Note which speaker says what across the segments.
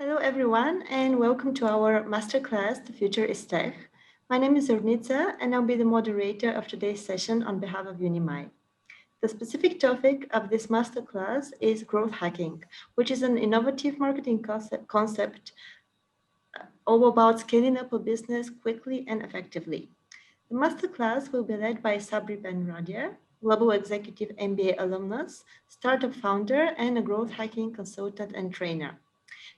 Speaker 1: Hello, everyone, and welcome to our masterclass, The Future is Tech. My name is Leticia, and I'll be the moderator of today's session on behalf of Unimai. The specific topic of this masterclass is growth hacking, which is an innovative marketing concept all about scaling up a business quickly and effectively. The masterclass will be led by Sabri Ben-Radia, Global Executive MBA alumnus, startup founder, and a growth hacking consultant and trainer.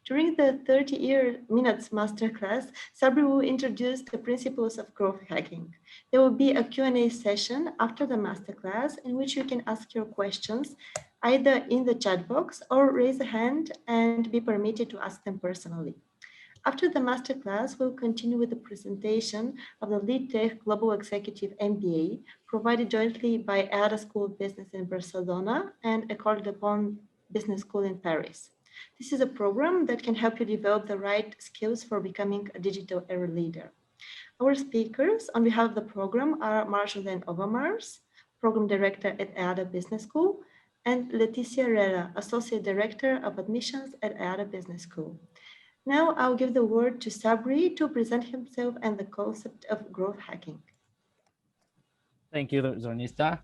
Speaker 1: During the 30 minutes masterclass, Sabri will introduce the principles of growth hacking. There will be a Q&A session after the masterclass in which you can ask your questions either in the chat box or raise a hand and be permitted to ask them personally. After the masterclass, we'll continue with the presentation of the LeadTech Global Executive MBA provided jointly by EADA School of Business in Barcelona and Ecole de Ponts Business School in Paris. This is a program that can help you develop the right skills for becoming a digital era leader. Our speakers on behalf of the program are Marjolaine Overmars, Program Director at EADA Business School, and Leticia Rera, Associate Director of Admissions at EADA Business School. Now I'll give the word to Sabri to present himself and the concept of growth hacking.
Speaker 2: Thank you, Zornista.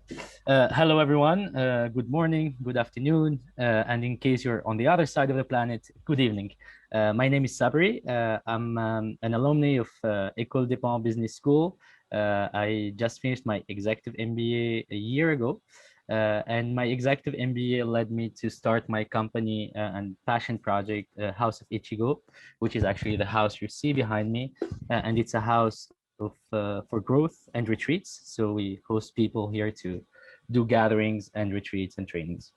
Speaker 2: Hello, everyone. Good morning, good afternoon, and in case you're on the other side of the planet, good evening. My name is Sabri. I'm an alumni of Ecole de Ponts Business School. I just finished my executive MBA a year ago, and my executive MBA led me to start my company and passion project, House of Ichigo, which is actually the house you see behind me, and it's a house for growth and retreats. So we host people here to do gatherings and retreats and trainings.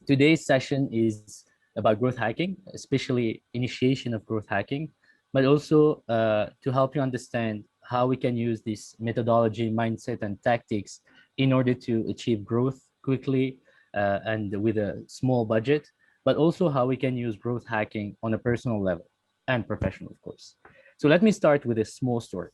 Speaker 2: Today's session is about growth hacking, especially initiation of growth hacking, but also to help you understand how we can use this methodology, mindset, and tactics in order to achieve growth quickly and with a small budget, but also how we can use growth hacking on a personal level and professional, of course. So let me start with a small story.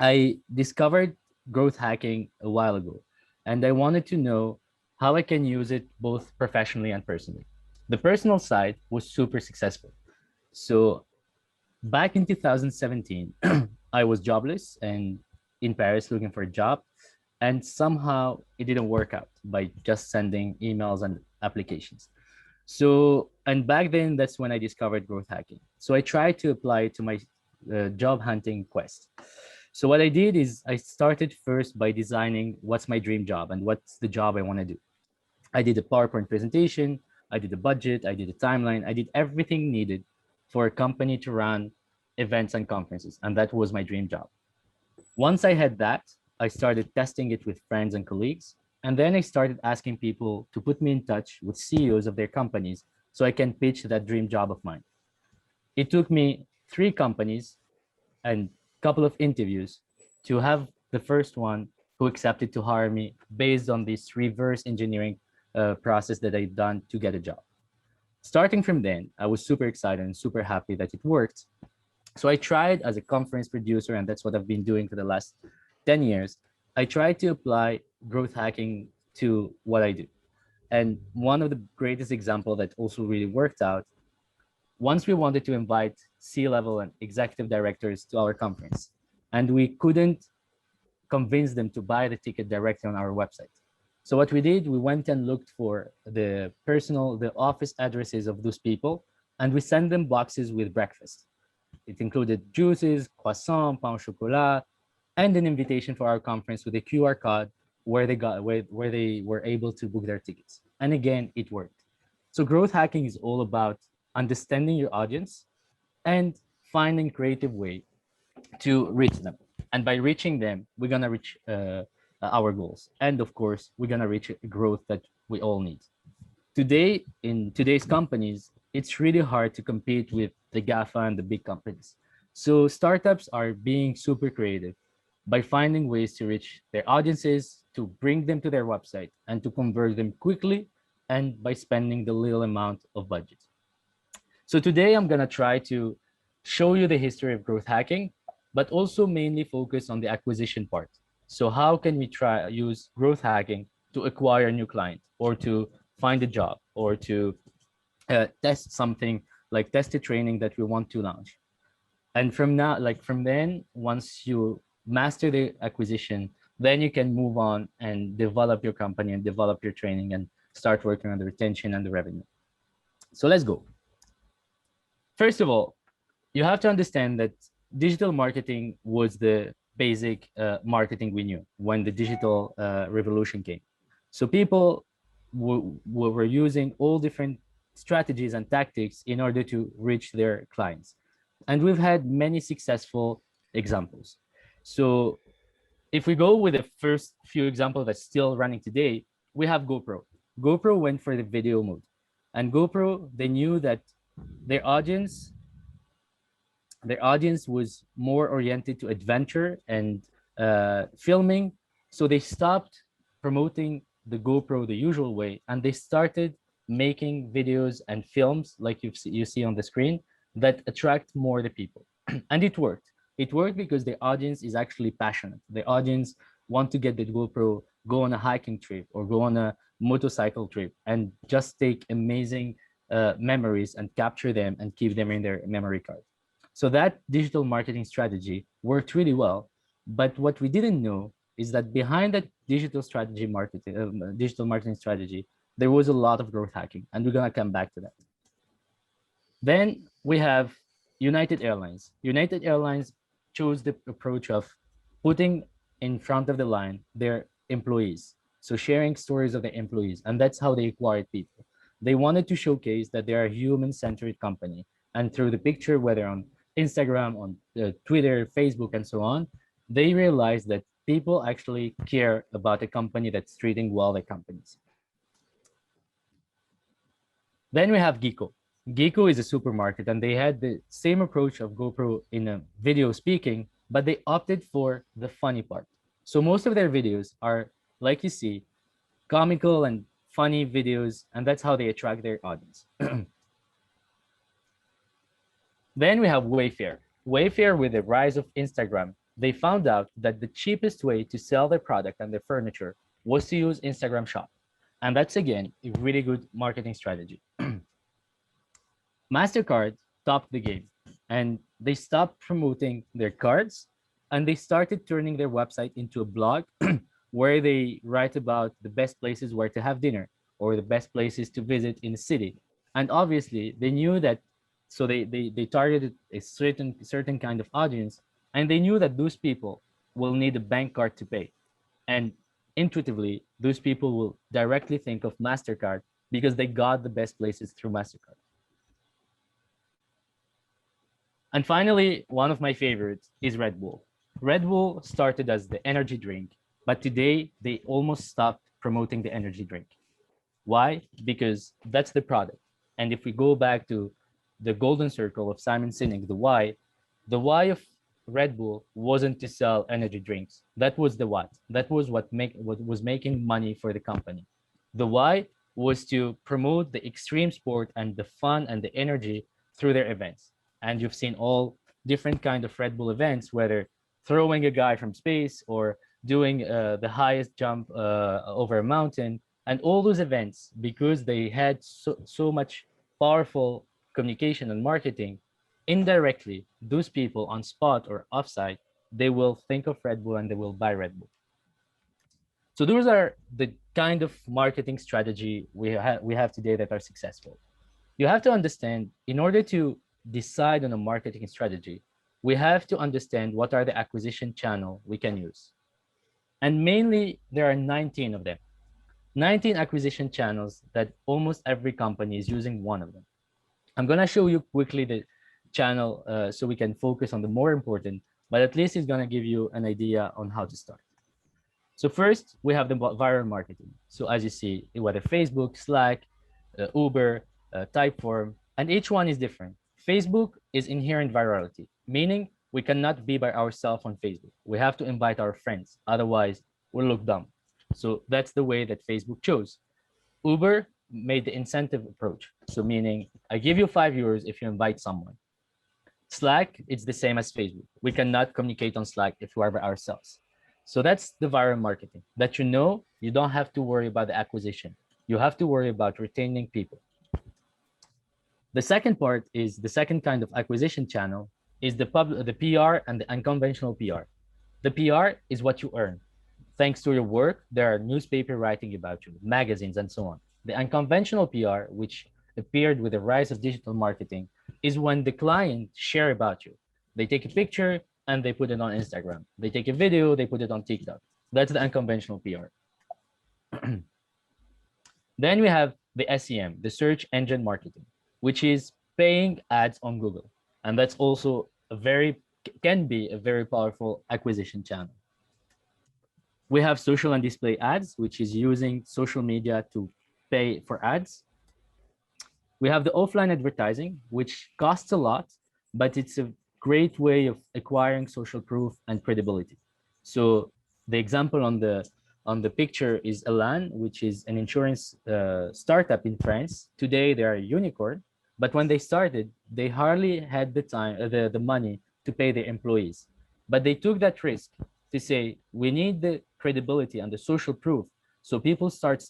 Speaker 2: I discovered growth hacking a while ago, and I wanted to know how I can use it both professionally and personally. The personal side was super successful. So back in 2017, I was jobless and in Paris looking for a job, and somehow it didn't work out by just sending emails and applications. So, and back then, that's when I discovered growth hacking. So I tried to apply it to my job hunting quest. So what I did is I started first by designing what's my dream job and what's the job I want to do. I did a PowerPoint presentation, I did a budget, I did a timeline, I did everything needed for a company to run events and conferences, and that was my dream job. Once I had that, I started testing it with friends and colleagues, and then I started asking people to put me in touch with CEOs of their companies so I can pitch that dream job of mine. It took me 3 companies and couple of interviews to have the first one who accepted to hire me based on this reverse engineering process that I'd done to get a job. Starting from then, I was super excited and super happy that it worked. So I tried as a conference producer, and that's what I've been doing for the last 10 years. I tried to apply growth hacking to what I do. And one of the greatest examples that also really worked out, once we wanted to invite C-level and executive directors to our conference, and we couldn't convince them to buy the ticket directly on our website. So what we did, we went and looked for the office addresses of those people, and we sent them boxes with breakfast. It included juices, croissant, pain au chocolat, and an invitation for our conference with a QR code where they were able to book their tickets. And again, it worked. So growth hacking is all about understanding your audience and finding creative way to reach them. And by reaching them, we're gonna reach our goals. And of course, we're gonna reach growth that we all need. Today, in today's companies, it's really hard to compete with the GAFA and the big companies. So startups are being super creative by finding ways to reach their audiences, to bring them to their website, and to convert them quickly, and by spending the little amount of budget. So today I'm gonna try to show you the history of growth hacking, but also mainly focus on the acquisition part. So how can we use growth hacking to acquire a new client or to find a job or to test something like tested training that we want to launch. And from now, like from then, once you master the acquisition, then you can move on and develop your company and develop your training and start working on the retention and the revenue. So let's go. First of all, you have to understand that digital marketing was the basic marketing we knew when the digital revolution came. So people were using all different strategies and tactics in order to reach their clients. And we've had many successful examples. So if we go with the first few examples that's still running today, we have GoPro. GoPro went for the video mode. And GoPro, they knew that their audience was more oriented to adventure and filming. So they stopped promoting the GoPro the usual way, and they started making videos and films like you see on the screen that attract more the people. And it worked. It worked because the audience is actually passionate. The audience want to get the GoPro, go on a hiking trip or go on a motorcycle trip and just take amazing memories and capture them and keep them in their memory card. So that digital marketing strategy worked really well. But what we didn't know is that behind that digital marketing strategy, there was a lot of growth hacking, and we're gonna come back to that. Then we have United Airlines. United Airlines chose the approach of putting in front of the line their employees. So sharing stories of the employees, and that's how they acquired people. They wanted to showcase that they are a human-centered company. And through the picture, whether on Instagram, on Twitter, Facebook, and so on, they realized that people actually care about a company that's treating well their companies. Then we have Geeko. Geeko is a supermarket, and they had the same approach of GoPro in a video speaking, but they opted for the funny part. So most of their videos are, like you see, comical and funny videos, and that's how they attract their audience. Then we have Wayfair. Wayfair, with the rise of Instagram, they found out that the cheapest way to sell their product and their furniture was to use Instagram Shop. And that's, again, a really good marketing strategy. MasterCard topped the game, and they stopped promoting their cards, and they started turning their website into a blog where they write about the best places where to have dinner or the best places to visit in the city. And obviously, they knew that, so they targeted a certain kind of audience, and they knew that those people will need a bank card to pay. And intuitively, those people will directly think of MasterCard because they got the best places through MasterCard. And finally, one of my favorites is Red Bull. Red Bull started as the energy drink, but today they almost stopped promoting the energy drink. Why? Because that's the product. And if we go back to the golden circle of Simon Sinek, the why of Red Bull wasn't to sell energy drinks. That was the what. That was what was making money for the company. The why was to promote the extreme sport and the fun and the energy through their events. And you've seen all different kind of Red Bull events, whether throwing a guy from space or doing the highest jump over a mountain, and all those events, because they had so much powerful communication and marketing, indirectly, those people on spot or offsite, they will think of Red Bull and they will buy Red Bull. So those are the kind of marketing strategy we have today that are successful. You have to understand, in order to decide on a marketing strategy, we have to understand what are the acquisition channel we can use. And mainly, there are 19 of them. 19 acquisition channels that almost every company is using one of them. I'm going to show you quickly the channel so we can focus on the more important, but at least it's going to give you an idea on how to start. So first, we have the viral marketing. So as you see, whether Facebook, Slack, Uber, Typeform, and each one is different. Facebook is inherent virality, meaning we cannot be by ourselves on Facebook. We have to invite our friends, otherwise we'll look dumb. So that's the way that Facebook chose. Uber made the incentive approach. So meaning I give you €5 if you invite someone. Slack, it's the same as Facebook. We cannot communicate on Slack if we are by ourselves. So that's the viral marketing, that you don't have to worry about the acquisition. You have to worry about retaining people. The second part is the second kind of acquisition channel is the PR and the unconventional PR. The PR is what you earn. Thanks to your work, there are newspaper writing about you, magazines, and so on. The unconventional PR, which appeared with the rise of digital marketing, is when the client share about you. They take a picture and they put it on Instagram. They take a video, they put it on TikTok. That's the unconventional PR. Then we have the SEM, the search engine marketing, which is paying ads on Google. And that's also can be a very powerful acquisition channel. We have social and display ads, which is using social media to pay for ads. We have the offline advertising, which costs a lot, but it's a great way of acquiring social proof and credibility. So the example on the picture is Elan, which is an insurance startup in France. Today they are a unicorn, but when they started, they hardly had the time, the money to pay their employees. But they took that risk to say, we need the credibility and the social proof, so people start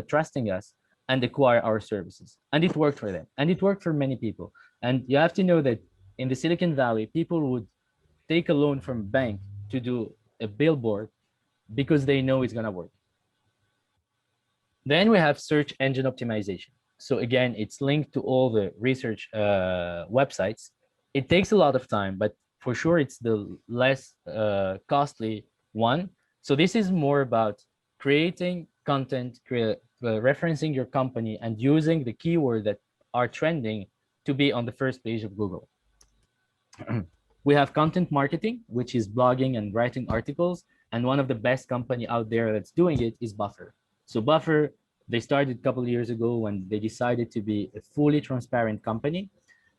Speaker 2: trusting us and acquire our services. And it worked for them, and it worked for many people. And you have to know that in the Silicon Valley, people would take a loan from a bank to do a billboard because they know it's gonna work. Then we have search engine optimization. So again, it's linked to all the research websites. It takes a lot of time, but for sure it's the less costly one. So this is more about creating content, referencing your company and using the keyword that are trending to be on the first page of Google. We have content marketing, which is blogging and writing articles. And one of the best company out there that's doing it is Buffer. So Buffer, they started a couple of years ago when they decided to be a fully transparent company.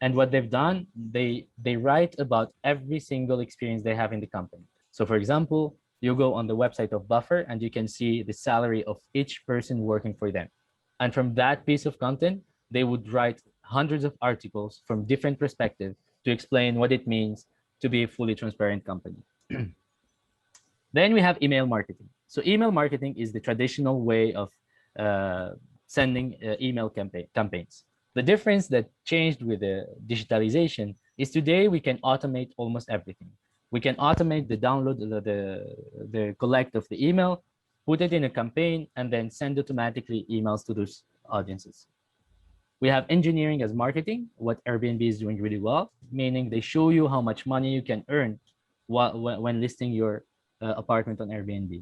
Speaker 2: And what they've done, they write about every single experience they have in the company. So for example, you go on the website of Buffer and you can see the salary of each person working for them. And from that piece of content, they would write hundreds of articles from different perspectives to explain what it means to be a fully transparent company. Then we have email marketing. So email marketing is the traditional way of sending email campaigns. The difference that changed with the digitalization is today we can automate almost everything. We can automate the download, the collect of the email, put it in a campaign, and then send automatically emails to those audiences. We have engineering as marketing, what Airbnb is doing really well, meaning they show you how much money you can earn when listing your apartment on Airbnb.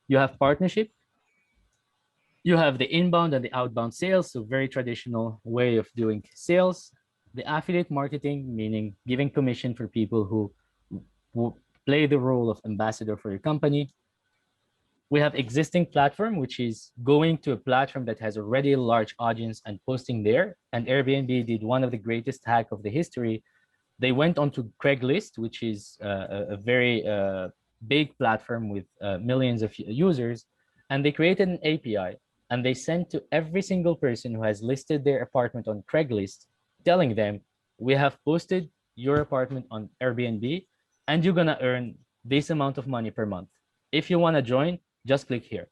Speaker 2: You have partnership. You have the inbound and the outbound sales, so very traditional way of doing sales. The affiliate marketing, meaning giving commission for people who play the role of ambassador for your company. We have existing platform, which is going to a platform that has already a large audience and posting there. And Airbnb did one of the greatest hack of the history. They went onto Craigslist, which is a very big platform with millions of users, and they created an API and they sent to every single person who has listed their apartment on Craigslist, telling them, we have posted your apartment on Airbnb and you're gonna earn this amount of money per month. If you wanna join, just click here.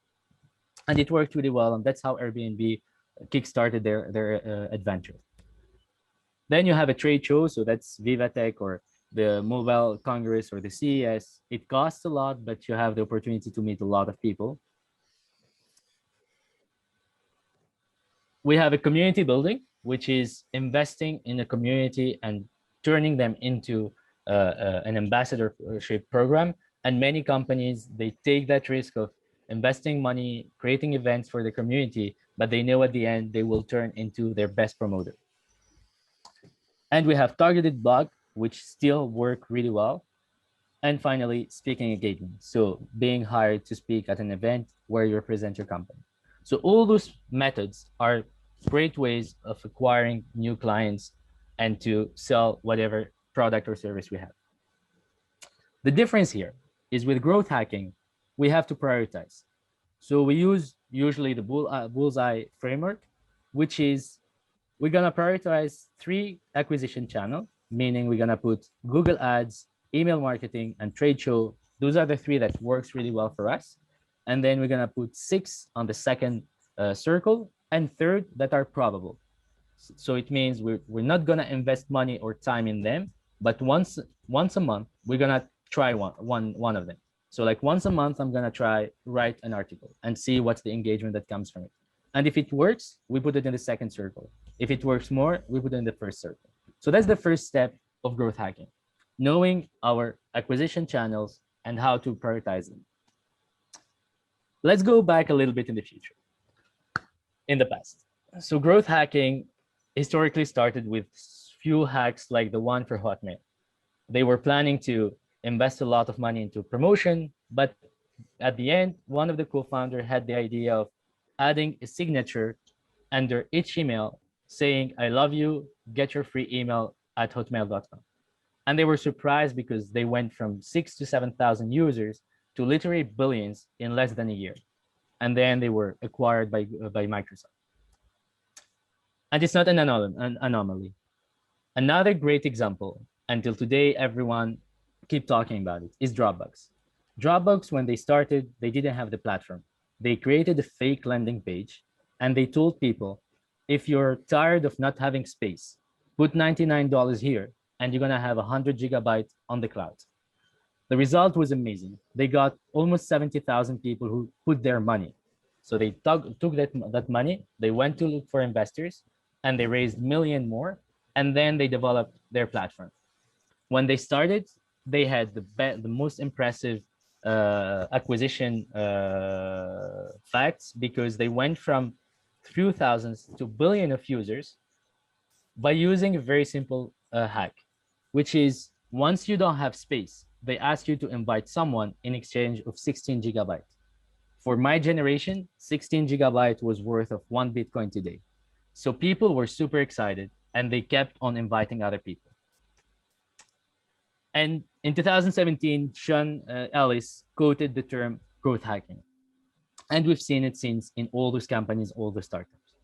Speaker 2: And it worked really well, and that's how Airbnb kickstarted their adventure. Then you have a trade show, so that's VivaTech or the Mobile Congress or the CES. It costs a lot, but you have the opportunity to meet a lot of people. We have a community building, which is investing in a community and turning them into an ambassadorship program. And many companies, they take that risk of investing money, creating events for the community, but they know at the end they will turn into their best promoter. And we have targeted blog, which still work really well. And finally, speaking engagement. So being hired to speak at an event where you represent your company. So all those methods are great ways of acquiring new clients and to sell whatever product or service we have. The difference here is with growth hacking, we have to prioritize. So we use usually the Bullseye framework, which is we're gonna prioritize 3 acquisition channels, meaning we're gonna put Google Ads, email marketing, and trade show. Those are the 3 that works really well for us. And then we're gonna put 6 on the second circle and 3rd that are probable. So it means we're not gonna invest money or time in them, but once a month we're gonna try one of them. So like once a month, I'm gonna try write an article and see what's the engagement that comes from it. And if it works, we put it in the second circle. If it works more, we put it in the first circle. So that's the first step of growth hacking, knowing our acquisition channels and how to prioritize them. Let's go back a little bit in the future, in the past. So growth hacking historically started with few hacks like the one for Hotmail. They were planning to invest a lot of money into promotion, but at the end, one of the co-founders had the idea of adding a signature under each email saying, I love you, get your free email at hotmail.com. And they were surprised because they went from 6,000 to 7,000 users to literally billions in less than a year. And then they were acquired by Microsoft. And it's not an anomaly. Another great example, until today, everyone keep talking about it, is Dropbox. Dropbox, when they started, they didn't have the platform. They created a fake landing page and they told people, if you're tired of not having space, put $99 here and you're gonna have 100 gigabytes on the cloud. The result was amazing. They got almost 70,000 people who put their money. So they took that money, they went to look for investors and they raised million more, and then they developed their platform. When they started, they had the most impressive acquisition facts, because they went from few thousands to billion of users by using a very simple hack, which is once you don't have space, they ask you to invite someone in exchange of 16 gigabytes. For my generation, 16 gigabytes was worth of 1 Bitcoin today. So people were super excited and they kept on inviting other people. And in 2017, Sean Ellis quoted the term growth hacking. And we've seen it since in all those companies, all the startups.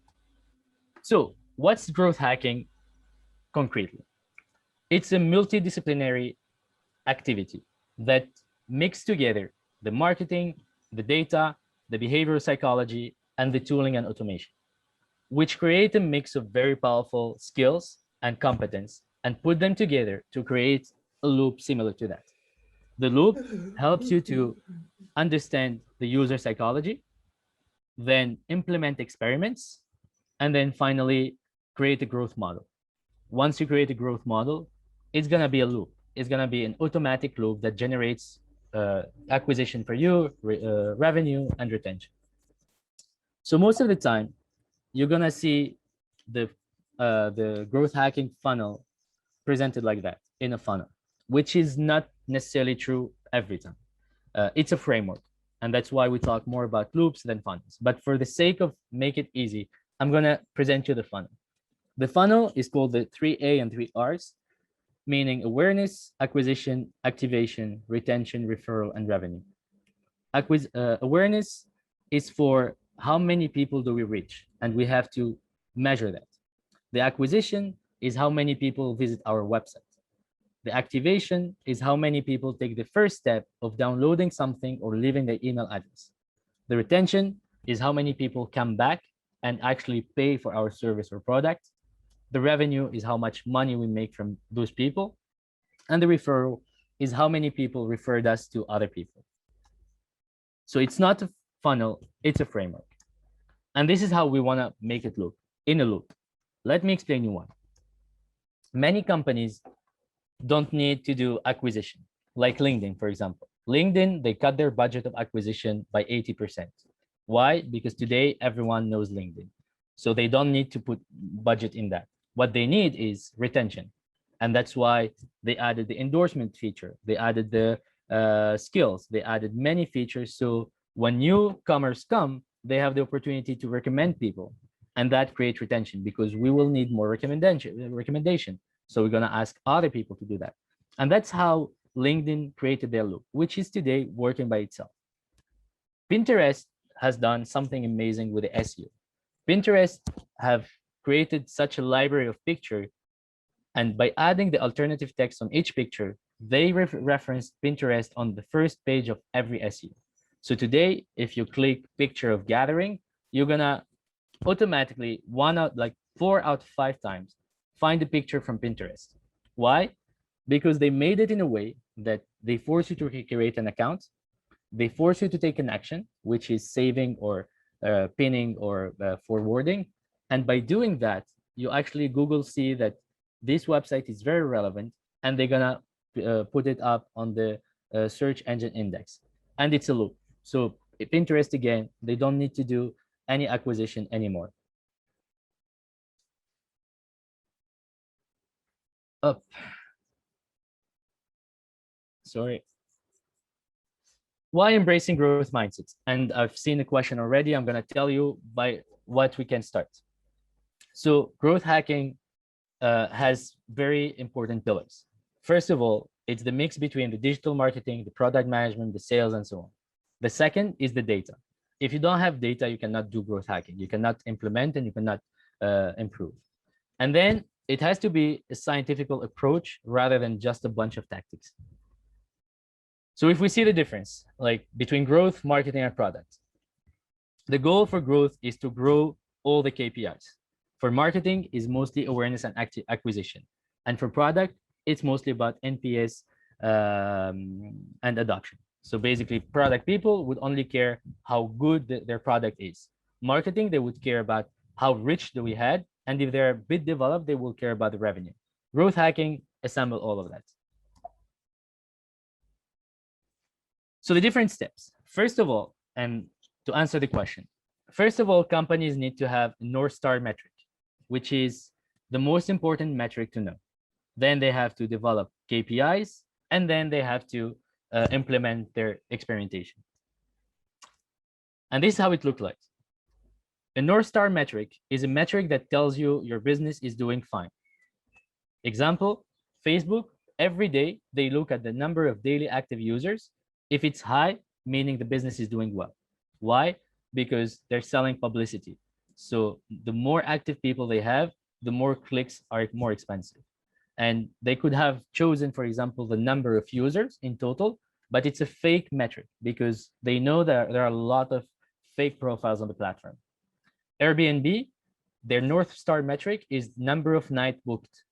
Speaker 2: So what's growth hacking concretely? It's a multidisciplinary activity that mixes together the marketing, the data, the behavioral psychology, and the tooling and automation, which create a mix of very powerful skills and competence and put them together to create a loop similar to that. The loop helps you to understand the user psychology, then implement experiments, and then finally create a growth model. Once you create a growth model, it's going to be a loop. It's going to be an automatic loop that generates acquisition for you, revenue, and retention. So most of the time, you're going to see the growth hacking funnel presented like that, in a funnel, which is not necessarily true every time. It's a framework, and that's why we talk more about loops than funnels. But for the sake of make it easy, I'm going to present you the funnel. The funnel is called the 3A and 3Rs, meaning awareness, acquisition, activation, retention, referral, and revenue. Awareness is for how many people do we reach, and we have to measure that. The acquisition is how many people visit our website. The activation is how many people take the first step of downloading something or leaving their email address. The retention is how many people come back and actually pay for our service or product. The revenue is how much money we make from those people. And the referral is how many people referred us to other people. So it's not a funnel, it's a framework. And this is how we want to make it look, in a loop. Let me explain you why. Many companies don't need to do acquisition, like LinkedIn, for example. LinkedIn, they cut their budget of acquisition by 80%. Why? Because today everyone knows LinkedIn. So they don't need to put budget in that. What they need is retention. And that's why they added the endorsement feature. They added the skills. They added many features. So when newcomers come, they have the opportunity to recommend people. And that creates retention, because we will need more recommendation. So we're going to ask other people to do that. And that's how LinkedIn created their loop, which is today working by itself. Pinterest has done something amazing with the SEO. Pinterest have created such a library of pictures, and by adding the alternative text on each picture, they referenced Pinterest on the first page of every SEO. So today, if you click picture of gathering, you're gonna automatically 4 out of 5 times, find a picture from Pinterest. Why? Because they made it in a way that they force you to create an account. They force you to take an action, which is saving or pinning or forwarding. And by doing that, you actually Google see that this website is very relevant, and they're gonna put it up on the search engine index. And it's a loop. So Pinterest, again, they don't need to do any acquisition anymore. Up. Sorry. Why embracing growth mindsets? And I've seen the question already. I'm going to tell you by what we can start. So growth hacking has very important pillars. First of all, it's the mix between the digital marketing, the product management, the sales, and so on. The second is the data. If you don't have data, you cannot do growth hacking. You cannot implement and you cannot improve. And then it has to be a scientific approach rather than just a bunch of tactics. So if we see the difference, like between growth, marketing, and product, the goal for growth is to grow all the KPIs. For marketing is mostly awareness and acquisition. And for product, it's mostly about NPS and adoption. So basically, product people would only care how good their product is. Marketing, they would care about how rich do we had, and if they're a bit developed, they will care about the revenue. Growth hacking assemble all of that. So the different steps. First of all, and to answer the question, first of all, companies need to have a North Star metric, which is the most important metric to know. Then they have to develop KPIs, and then they have to implement their experimentation. And this is how it looked like. A North Star metric is a metric that tells you your business is doing fine. Example, Facebook, every day they look at the number of daily active users. If it's high, meaning the business is doing well. Why? Because they're selling publicity. So the more active people they have, the more clicks are more expensive. And they could have chosen, for example, the number of users in total, but it's a fake metric because they know that there are a lot of fake profiles on the platform. Airbnb, their North Star metric is number of nights booked.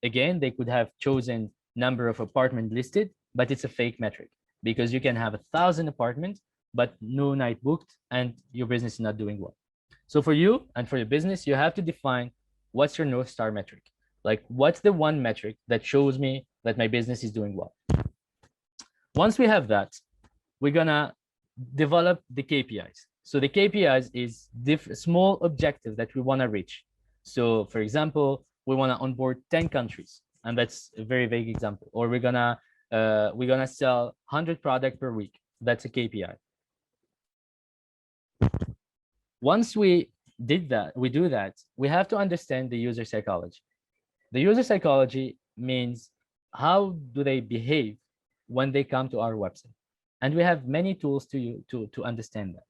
Speaker 2: Again, they could have chosen number of apartments listed, but it's a fake metric because you can have 1,000 apartments, but no night booked, and your business is not doing well. So for you and for your business, you have to define what's your North Star metric. Like, what's the one metric that shows me that my business is doing well? Once we have that, we're gonna develop the KPIs. So the KPIs is small objectives that we wanna reach. So for example, we wanna onboard 10 countries, and that's a very vague example. Or we're gonna sell 100 products per week. That's a KPI. Once we do that, we have to understand the user psychology. The user psychology means how do they behave when they come to our website? And we have many tools to understand that.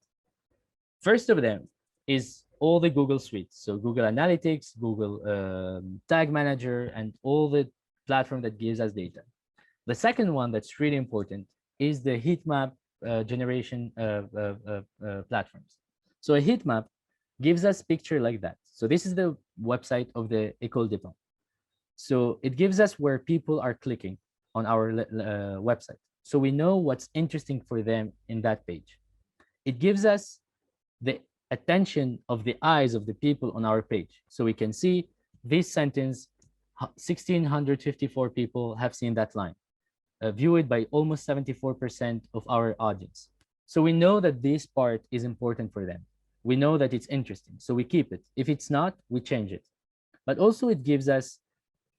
Speaker 2: First of them is all the Google suites. So Google Analytics, Google Tag Manager, and all the platform that gives us data. The second one that's really important is the heat map generation platforms. So a heat map gives us picture like that. So this is the website of the Ecole de Ponts. So it gives us where people are clicking on our website. So we know what's interesting for them in that page. It gives us the attention of the eyes of the people on our page. So we can see this sentence, 1,654 people have seen that line, viewed by almost 74% of our audience. So we know that this part is important for them. We know that it's interesting, so we keep it. If it's not, we change it. But also it gives us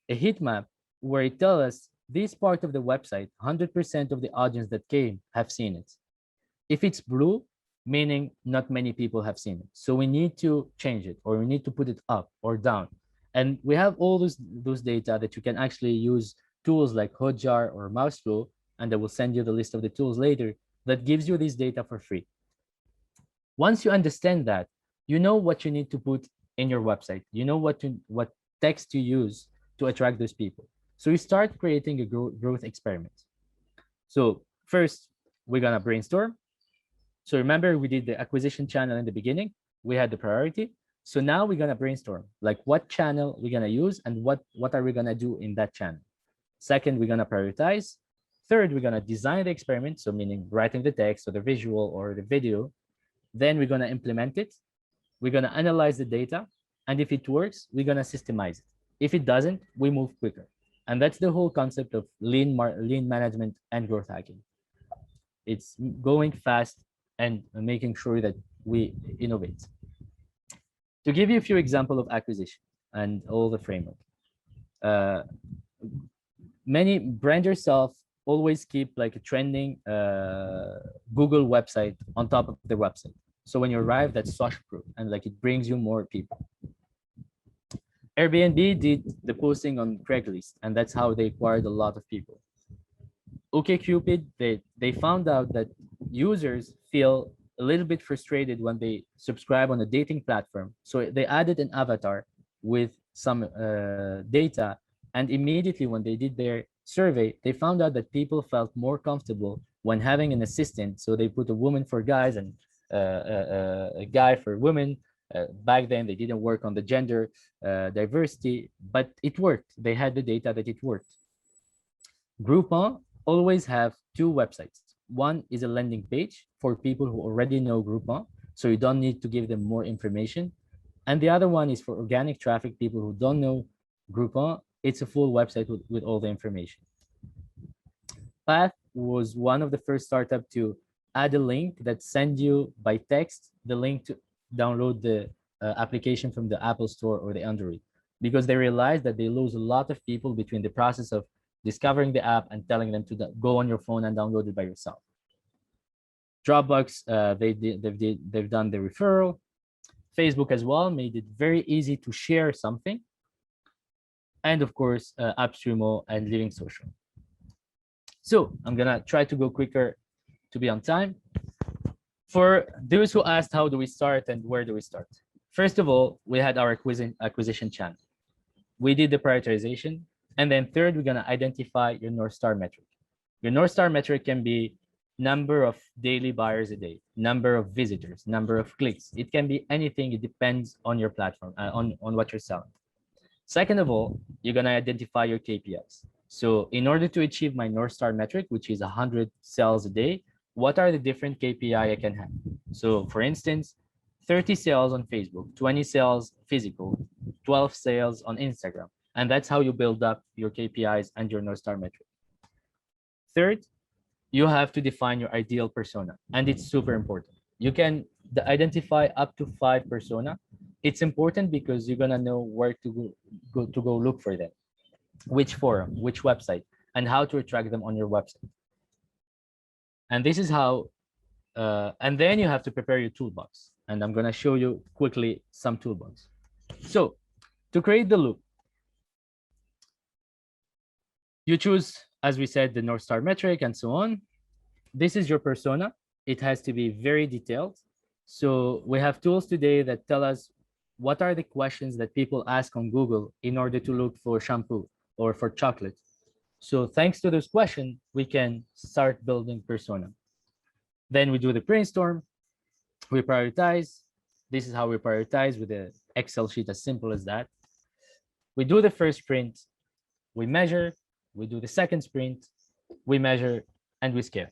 Speaker 2: a heat map where it tells us this part of the website, 100% of the audience that came have seen it. If it's blue, meaning not many people have seen it. So we need to change it, or we need to put it up or down. And we have all those data that you can actually use tools like Hotjar or Mouseflow, and I will send you the list of the tools later, that gives you this data for free. Once you understand that, you know what you need to put in your website. You know what text to use to attract those people. So you start creating a growth experiment. So first, we're gonna brainstorm. So remember, we did the acquisition channel in the beginning. We had the priority. So now we're gonna brainstorm, like what channel we're gonna use and what are we gonna do in that channel. Second, we're gonna prioritize. Third, we're gonna design the experiment, so meaning writing the text or the visual or the video. Then we're gonna implement it. We're gonna analyze the data, and if it works, we're gonna systemize it. If it doesn't, we move quicker. And that's the whole concept of lean management and growth hacking. It's going fast and making sure that we innovate. To give you a few examples of acquisition and all the framework, many brand yourself always keep like a trending Google website on top of the website. So when you arrive, that's social proof and like it brings you more people. Airbnb did the posting on Craigslist, and that's how they acquired a lot of people. OkCupid, they found out that users feel a little bit frustrated when they subscribe on a dating platform. So they added an avatar with some data, and immediately when they did their survey, they found out that people felt more comfortable when having an assistant. So they put a woman for guys and a guy for women. Back then, they didn't work on the gender diversity, but it worked. They had the data that it worked. Groupon always have two websites. One is a landing page for people who already know Groupon, so you don't need to give them more information. And the other one is for organic traffic, people who don't know Groupon. It's a full website with all the information. Path was one of the first startups to add a link that sends you by text the link to download the application from the Apple Store or the Android, because they realized that they lose a lot of people between the process of discovering the app and telling them to go on your phone and download it by yourself. Dropbox, they've done the referral. Facebook as well made it very easy to share something. And of course, AppStreamo and Living Social. So I'm gonna try to go quicker to be on time. For those who asked how do we start and where do we start? First of all, we had our acquisition channel. We did the prioritization. And then third, we're gonna identify your North Star metric. Your North Star metric can be number of daily buyers a day, number of visitors, number of clicks. It can be anything. It depends on your platform, on what you're selling. Second of all, you're gonna identify your KPIs. So in order to achieve my North Star metric, which is 100 sales a day, what are the different KPI I can have? So for instance, 30 sales on Facebook, 20 sales physical, 12 sales on Instagram. And that's how you build up your KPIs and your North Star metric. Third, you have to define your ideal persona. And it's super important. You can identify up to 5 persona. It's important because you're gonna know where to go look for them, which forum, which website, and how to attract them on your website. And this is how, and then you have to prepare your toolbox. And I'm gonna show you quickly some toolbox. So to create the loop, you choose, as we said, the North Star metric and so on. This is your persona. It has to be very detailed. So we have tools today that tell us what are the questions that people ask on Google in order to look for shampoo or for chocolate. So thanks to those questions, we can start building persona. Then we do the brainstorm, we prioritize. This is how we prioritize with the Excel sheet, as simple as that. We do the first sprint, we measure, we do the second sprint, we measure, and we scale.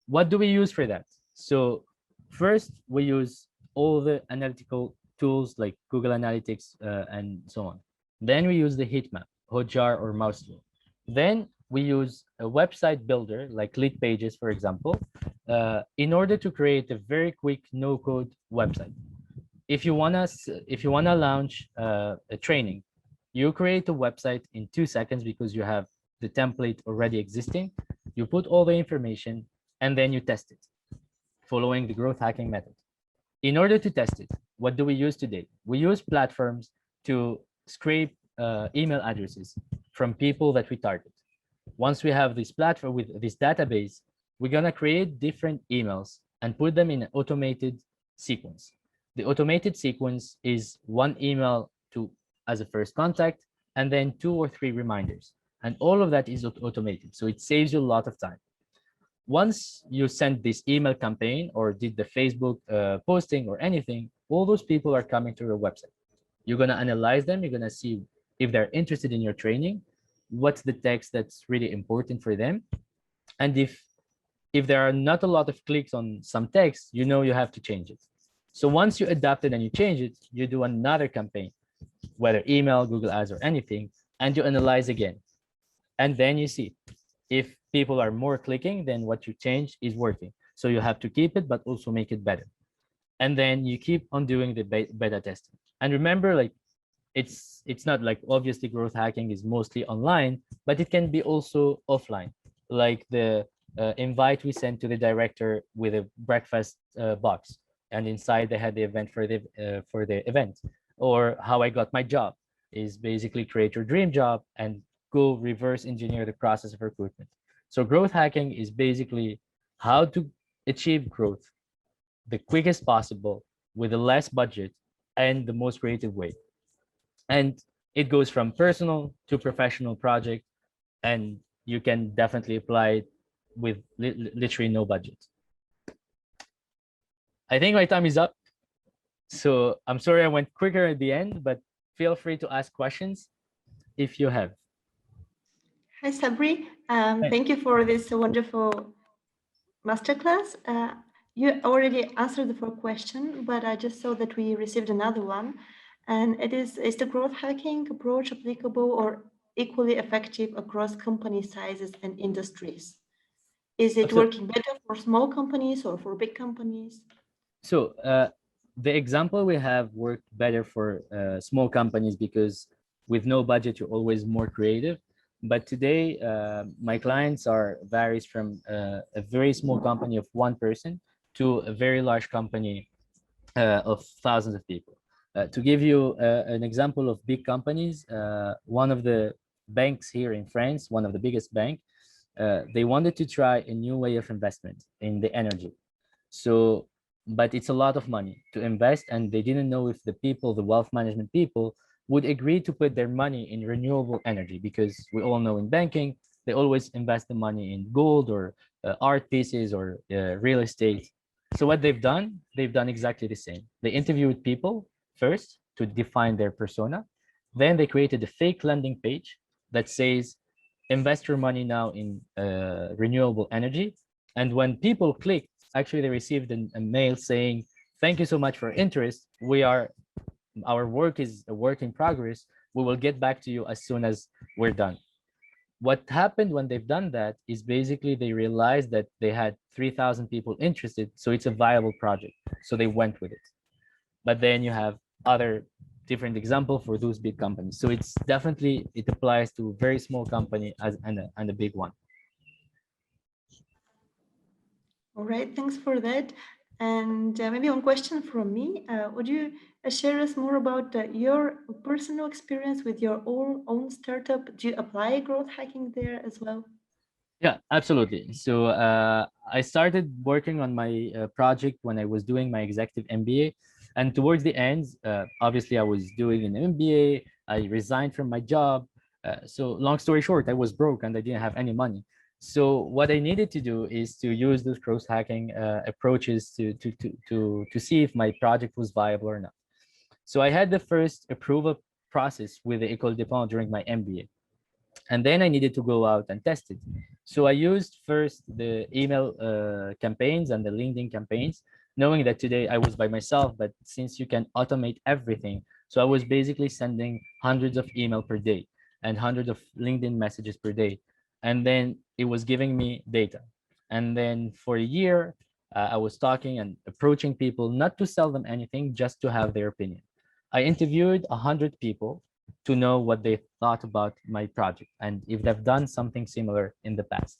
Speaker 2: What do we use for that? So first, we use all the analytical tools like Google Analytics and so on. Then we use the heat map, Hotjar or Mousetool. Then we use a website builder like Lead Pages, for example, in order to create a very quick no-code website. If you wanna launch a training, you create a website in 2 seconds because you have the template already existing. You put all the information and then you test it, following the growth hacking method. In order to test it, what do we use today? We use platforms to scrape email addresses from people that we target. Once we have this platform with this database, we're gonna create different emails and put them in an automated sequence. The automated sequence is 1 email as a first contact, and then 2 or 3 reminders. And all of that is automated, so it saves you a lot of time. once you send this email campaign or did the Facebook posting or anything, all those people are coming to your website. You're going to analyze them. You're going to see if they're interested in your training, what's the text that's really important for them. And if there are not a lot of clicks on some text, you know you have to change it. So once you adapt it and you change it, you do another campaign, whether email, Google Ads, or anything, and you analyze again. And then you see if people are more clicking, then what you change is working. So you have to keep it, but also make it better. And then you keep on doing the beta testing. And remember, like, it's not like, obviously growth hacking is mostly online, but it can be also offline, like the invite we sent to the director with a breakfast box, and inside they had the event for the event. Or how I got my job is basically create your dream job and go reverse engineer the process of recruitment. So growth hacking is basically how to achieve growth the quickest possible with the less budget and the most creative way. And it goes from personal to professional project, and you can definitely apply it with literally no budget. I think my time is up. So I'm sorry I went quicker at the end, but feel free to ask questions if you have.
Speaker 1: Hi, Sabri. Thank you for this wonderful masterclass. You already answered the first question, but I just saw that we received another one. And it is the growth hacking approach applicable or equally effective across company sizes and industries? Is it working better for small companies or for big companies?
Speaker 2: So the example we have worked better for small companies because with no budget, you're always more creative. But today, my clients varies from a very small company of one person to a very large company of thousands of people. To give you an example of big companies, one of the banks here in France, one of the biggest bank, they wanted to try a new way of investment in the energy. So, but it's a lot of money to invest, and they didn't know if the people, the wealth management people, would agree to put their money in renewable energy, because we all know in banking, they always invest the money in gold or art pieces or real estate. So what they've done exactly the same. They interviewed people first to define their persona. Then they created a fake landing page that says, invest your money now in renewable energy. And when people click, actually they received a mail saying, thank you so much for interest. Our work is a work in progress. We will get back to you as soon as we're done. What happened when they've done that is basically they realized that they had 3,000 people interested, so it's a viable project. So they went with it. But then you have other different example for those big companies. So it's definitely, it applies to a very small company and a big one.
Speaker 1: All right, thanks for that. And maybe one question from me. Would you share us more about your personal experience with your own startup? Do you apply growth hacking there as well?
Speaker 2: Yeah, absolutely. So I started working on my project when I was doing my executive MBA. And towards the end, obviously I was doing an MBA. I resigned from my job. So long story short, I was broke and I didn't have any money. So what I needed to do is to use those growth hacking approaches to see if my project was viable or not. So I had the first approval process with the Ecole during my MBA. And then I needed to go out and test it. So I used first the email campaigns and the LinkedIn campaigns, knowing that today I was by myself, but since you can automate everything, so I was basically sending hundreds of email per day and hundreds of LinkedIn messages per day. And then it was giving me data. And then for a year, I was talking and approaching people, not to sell them anything, just to have their opinion. I interviewed 100 people to know what they thought about my project and if they've done something similar in the past.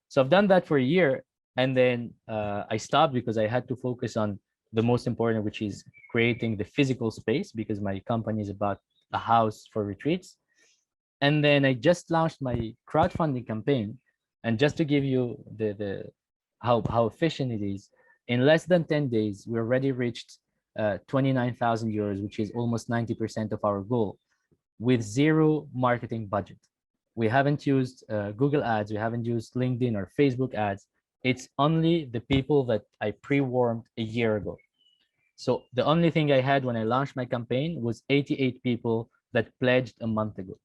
Speaker 2: So I've done that for a year, and then I stopped because I had to focus on the most important, which is creating the physical space, because my company is about a house for retreats. And then I just launched my crowdfunding campaign. And just to give you how efficient it is, in less than 10 days, we already reached 29,000 euros, which is almost 90% of our goal, with zero marketing budget. We haven't used Google ads, we haven't used LinkedIn or Facebook ads. It's only the people that I pre-warmed a year ago. So the only thing I had when I launched my campaign was 88 people that pledged a month ago.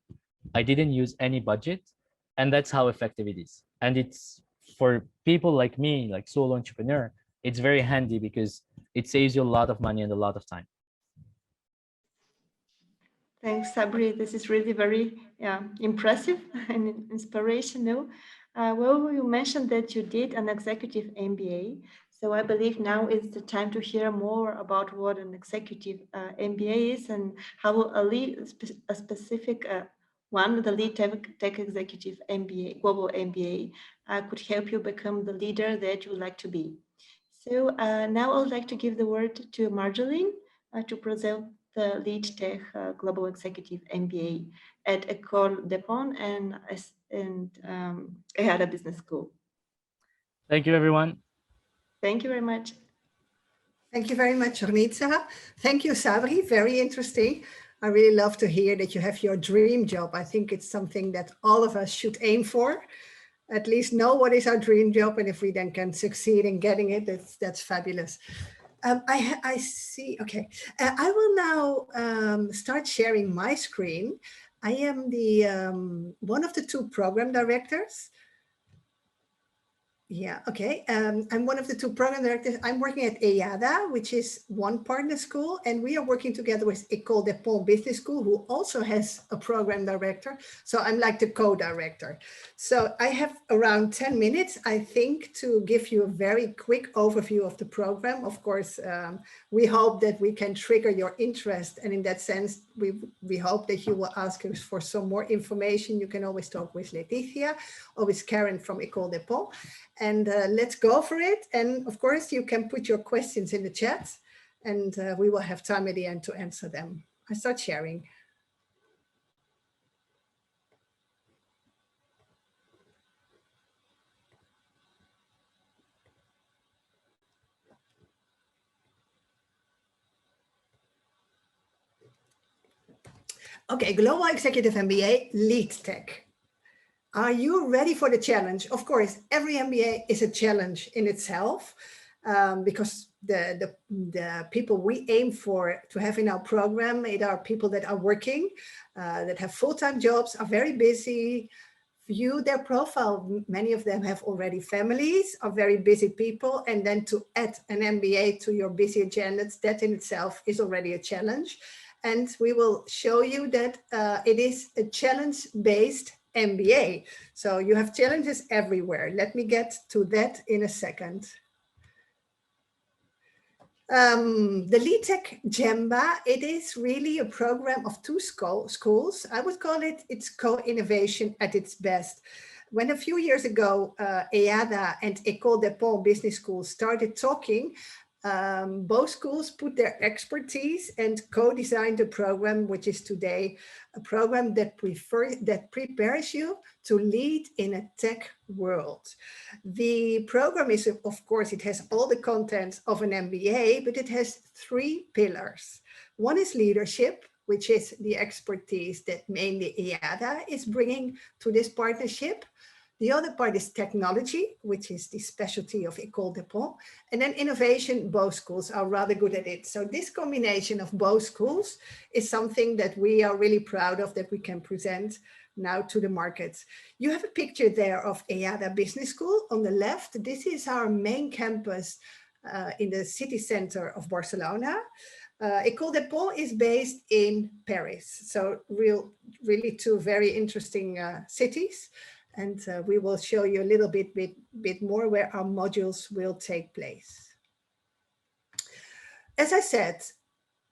Speaker 2: I didn't use any budget, and that's how effective it is. And it's for people like me, like solo entrepreneur, it's very handy because it saves you a lot of money and a lot of time.
Speaker 1: Thanks, Sabri. This is really very impressive and inspirational. Well, you mentioned that you did an executive MBA. So I believe now is the time to hear more about what an executive MBA is and how a specific one, the LeadTech Executive MBA, Global MBA, could help you become the leader that you would like to be. So now I would like to give the word to Marjolaine to present the LeadTech Global Executive MBA at Ecole de Ponts and EADA Business School.
Speaker 2: Thank you, everyone.
Speaker 1: Thank you very much.
Speaker 3: Thank you very much, Ernitza. Thank you, Sabri. Very interesting. I really love to hear that you have your dream job. I think it's something that all of us should aim for. At least know what is our dream job, and if we then can succeed in getting it, that's fabulous. I see. Okay, I will now start sharing my screen. I am the one of the two program directors. Yeah, okay. I'm one of the two program directors. I'm working at EADA, which is one partner school, and we are working together with Ecole de Ponts Business School, who also has a program director. So I'm like the co-director. So I have around 10 minutes, I think, to give you a very quick overview of the program. Of course, we hope that we can trigger your interest. And in that sense, we hope that you will ask us for some more information. You can always talk with Leticia or with Karen from Ecole de Ponts. And let's go for it. And of course, you can put your questions in the chat and we will have time at the end to answer them. I start sharing. Okay, Global Executive MBA, LeadTech. Are you ready for the challenge? Of course, every MBA is a challenge in itself because the people we aim for to have in our program, it are people that are working, that have full-time jobs, are very busy. View their profile. Many of them have already families, are very busy people. And then to add an MBA to your busy agendas, that in itself is already a challenge. And we will show you that it is a challenge-based MBA. So you have challenges everywhere. Let me get to that in a second. The LeadTech Gemba, it is really a program of two schools. I would call it, it's co-innovation at its best. When a few years ago, EADA and Ecole de Ponts Business School started talking, both schools put their expertise and co-designed a program, which is today a program that prepares you to lead in a tech world. The program is, of course, it has all the content of an MBA, but it has three pillars. One is leadership, which is the expertise that mainly EADA is bringing to this partnership. The other part is technology, which is the specialty of Ecole de Ponts. And then innovation, both schools are rather good at it. So this combination of both schools is something that we are really proud of, that we can present now to the market. You have a picture there of EADA Business School on the left. This is our main campus in the city center of Barcelona. Ecole de Ponts is based in Paris. So really two very interesting cities. And we will show you a little bit more where our modules will take place. As I said,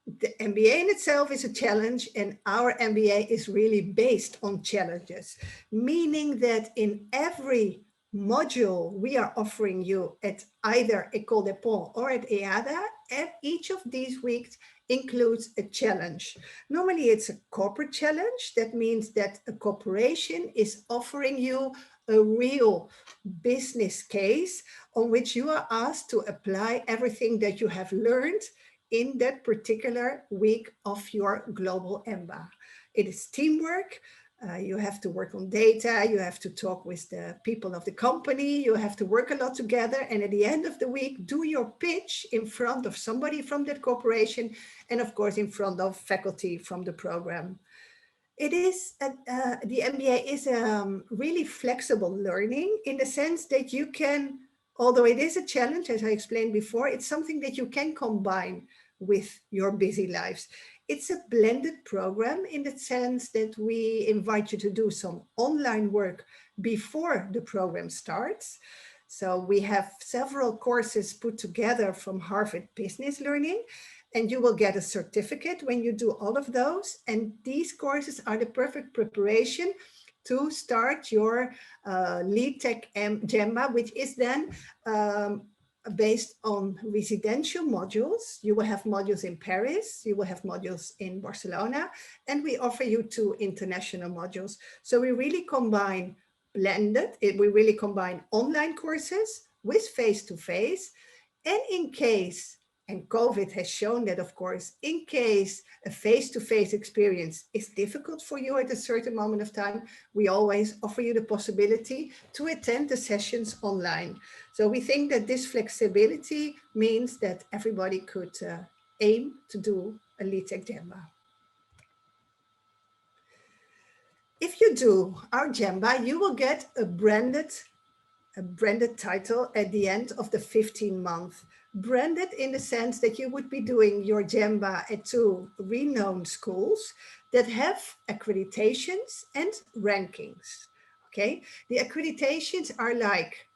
Speaker 3: the MBA in itself is a challenge, and our MBA is really based on challenges, meaning that in every module we are offering you at either Ecole de Ponts or at EADA, and each of these weeks includes a challenge. Normally it's a corporate challenge. That means that a corporation is offering you a real business case on which you are asked to apply everything that you have learned in that particular week of your global MBA. It is teamwork. You have to work on data, you have to talk with the people of the company, you have to work a lot together, and at the end of the week, do your pitch in front of somebody from that corporation, and of course in front of faculty from the program. It is, the MBA is really flexible learning in the sense that you can, although it is a challenge, as I explained before, it's something that you can combine with your busy lives. It's a blended program in the sense that we invite you to do some online work before the program starts. So we have several courses put together from Harvard Business Learning, and you will get a certificate when you do all of those. And these courses are the perfect preparation to start your LeadTech Gemba, which is then based on residential modules. You will have modules in Paris, you will have modules in Barcelona, and we offer you 2 international modules. So we really combine blended, we really combine online courses with face-to-face, and in case, and COVID has shown that, of course, in case a face-to-face experience is difficult for you at a certain moment of time, we always offer you the possibility to attend the sessions online. So we think that this flexibility means that everybody could aim to do a LeadTech Gemba. If you do our Gemba, you will get a branded title at the end of the 15-month. Branded in the sense that you would be doing your Gemba at 2 renowned schools that have accreditations and rankings. Okay, the accreditations are like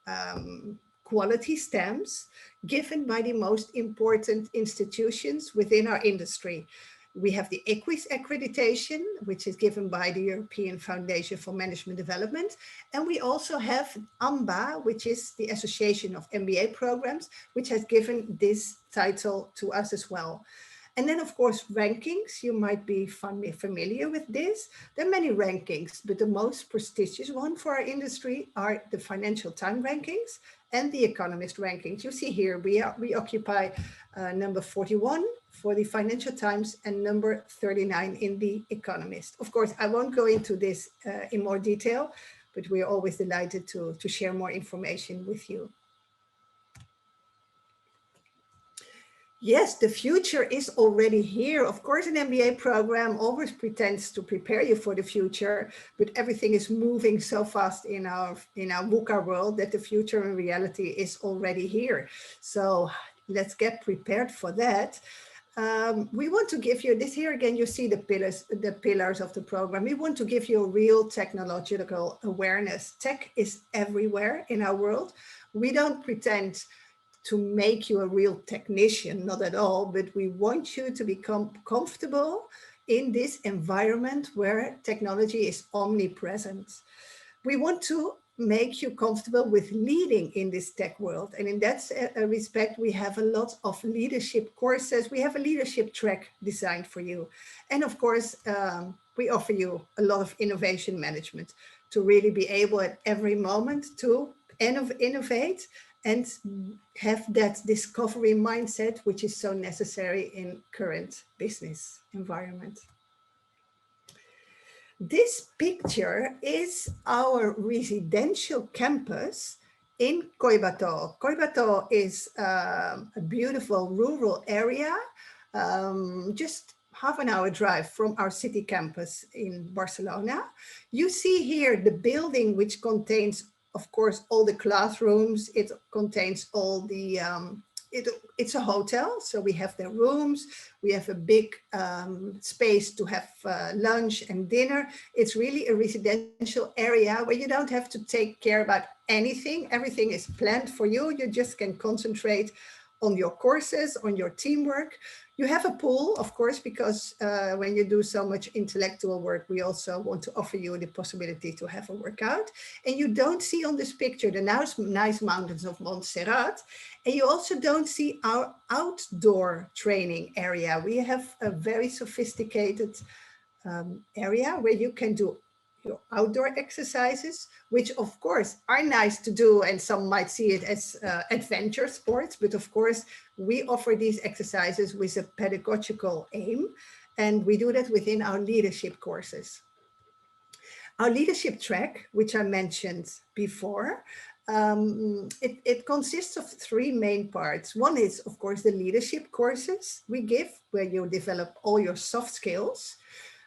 Speaker 3: quality stamps given by the most important institutions within our industry. We have the EQUIS accreditation, which is given by the European Foundation for Management Development. And we also have AMBA, which is the Association of MBA Programs, which has given this title to us as well. And then, of course, rankings. You might be familiar with this. There are many rankings, but the most prestigious one for our industry are the Financial Times rankings and the Economist rankings. You see here, we occupy number 41 for the Financial Times and number 39 in the Economist. Of course, I won't go into this in more detail, but we're always delighted to share more information with you. Yes, the future is already here. Of course, an MBA program always pretends to prepare you for the future, but everything is moving so fast in our VUCA world that the future in reality is already here. So let's get prepared for that. We want to give you this here again. You see the pillars of the program. We want to give you a real technological awareness. Tech is everywhere in our world. We don't pretend to make you a real technician, not at all, but we want you to become comfortable in this environment where technology is omnipresent. We want to make you comfortable with leading in this tech world. And in that respect, we have a lot of leadership courses. We have a leadership track designed for you. And of course, we offer you a lot of innovation management to really be able at every moment to innovate and have that discovery mindset, which is so necessary in current business environment. This picture is our residential campus in Coimbatore. Coimbatore is a beautiful rural area, just half an hour drive from our city campus in Barcelona. You see here the building, which contains, of course, all the classrooms. It contains all the, it's a hotel. So we have the rooms, we have a big space to have lunch and dinner. It's really a residential area where you don't have to take care about anything. Everything is planned for you. You just can concentrate on your courses, on your teamwork. You have a pool, of course, because when you do so much intellectual work, we also want to offer you the possibility to have a workout. And you don't see on this picture the nice mountains of Montserrat. And you also don't see our outdoor training area. We have a very sophisticated area where you can do your outdoor exercises, which of course are nice to do, and some might see it as adventure sports, but of course we offer these exercises with a pedagogical aim, and we do that within our leadership courses. Our leadership track, which I mentioned before, it consists of three main parts. One is, of course, the leadership courses we give, where you develop all your soft skills.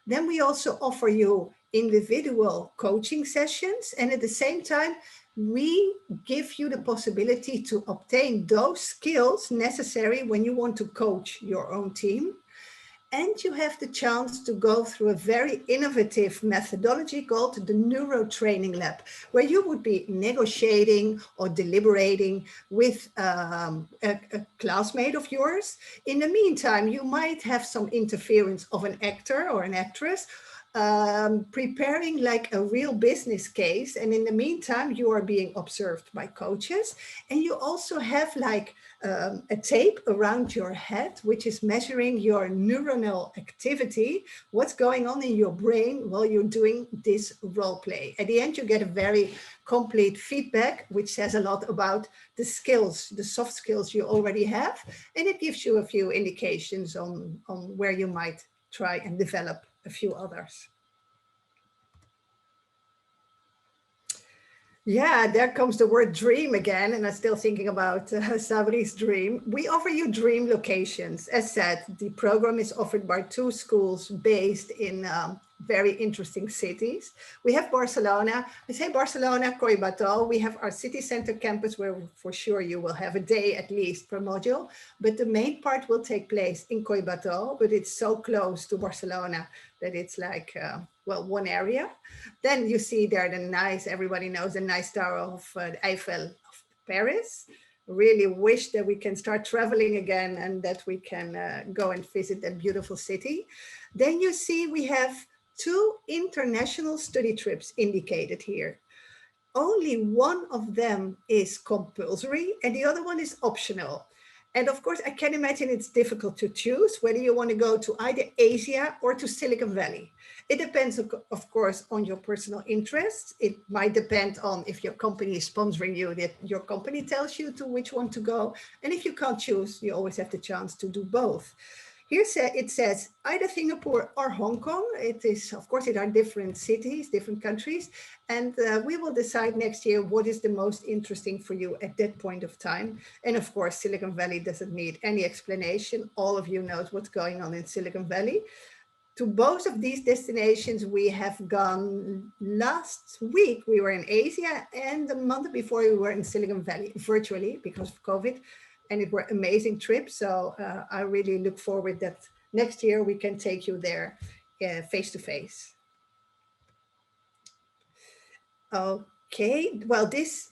Speaker 3: Then we also offer you individual coaching sessions. And at the same time, we give you the possibility to obtain those skills necessary when you want to coach your own team. And you have the chance to go through a very innovative methodology called the Neuro Training Lab, where you would be negotiating or deliberating with a classmate of yours. In the meantime, you might have some interference of an actor or an actress preparing like a real business case. And in the meantime, you are being observed by coaches. And you also have like a tape around your head, which is measuring your neuronal activity, what's going on in your brain while you're doing this role play. At the end, you get a very complete feedback, which says a lot about the skills, the soft skills you already have. And it gives you a few indications on where you might try and develop a few others. Yeah, there comes the word dream again, and I'm still thinking about Sabri's dream. We offer you dream locations. As said, the program is offered by 2 schools based in very interesting cities. We have Barcelona. I say Barcelona, Coimbató. We have our city center campus where for sure you will have a day at least per module, but the main part will take place in Coimbató, but it's so close to Barcelona that it's like, well, one area. Then you see there the nice, everybody knows the nice tower of Eiffel of Paris. Really wish that we can start traveling again and that we can go and visit that beautiful city. Then you see we have 2 international study trips indicated here. Only one of them is compulsory and the other one is optional. And of course, I can imagine it's difficult to choose whether you want to go to either Asia or to Silicon Valley. It depends, of course, on your personal interests. It might depend on if your company is sponsoring you, that your company tells you to which one to go. And if you can't choose, you always have the chance to do both. Here it says either Singapore or Hong Kong. It is, of course, it are different cities, different countries. And we will decide next year what is the most interesting for you at that point of time. And of course, Silicon Valley doesn't need any explanation. All of you knows what's going on in Silicon Valley. To both of these destinations, we have gone last week. We were in Asia, and the month before we were in Silicon Valley virtually because of COVID. And it were amazing trips. So I really look forward that next year we can take you there face to face. Okay, well, this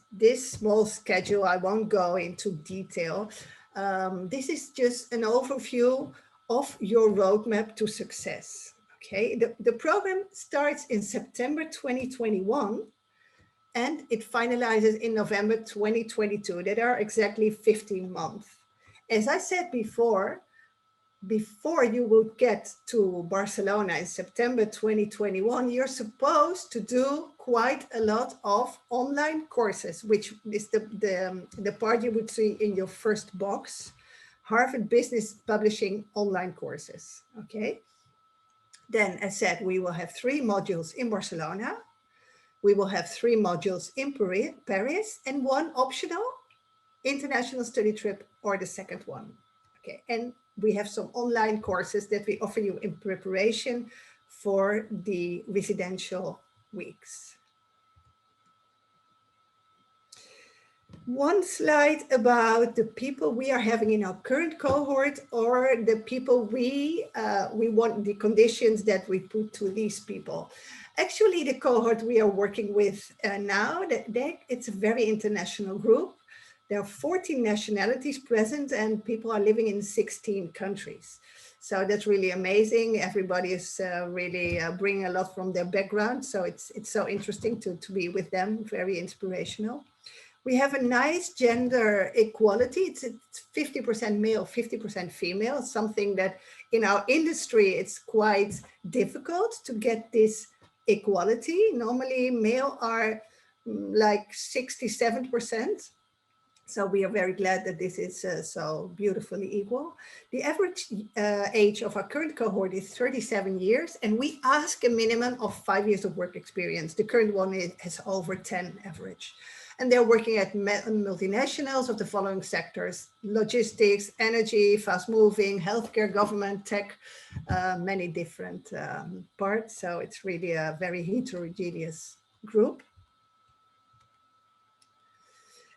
Speaker 3: small schedule, I won't go into detail. This is just an overview of your roadmap to success. Okay, the program starts in September 2021. And it finalizes in November 2022. That are exactly 15 months. As I said before you would get to Barcelona in September 2021, you're supposed to do quite a lot of online courses, which is the part you would see in your first box, Harvard Business Publishing online courses, okay? Then, as said, we will have 3 modules in Barcelona. We will have 3 modules in Paris and 1 optional international study trip or the second one. Okay, and we have some online courses that we offer you in preparation for the residential weeks. One slide about the people we are having in our current cohort or the people we want, the conditions that we put to these people. Actually, the cohort we are working with now, it's a very international group. There are 14 nationalities present and people are living in 16 countries. So that's really amazing. Everybody is really bringing a lot from their background. So it's so interesting to be with them, very inspirational. We have a nice gender equality. It's 50% male, 50% female, something that in our industry, it's quite difficult to get this equality. Normally male are like 67%. So we are very glad that this is so beautifully equal. The average age of our current cohort is 37 years, and we ask a minimum of 5 years of work experience. The current one has over 10 average. And they're working at multinationals of the following sectors: logistics, energy, fast moving, healthcare, government, tech, many different parts. So it's really a very heterogeneous group.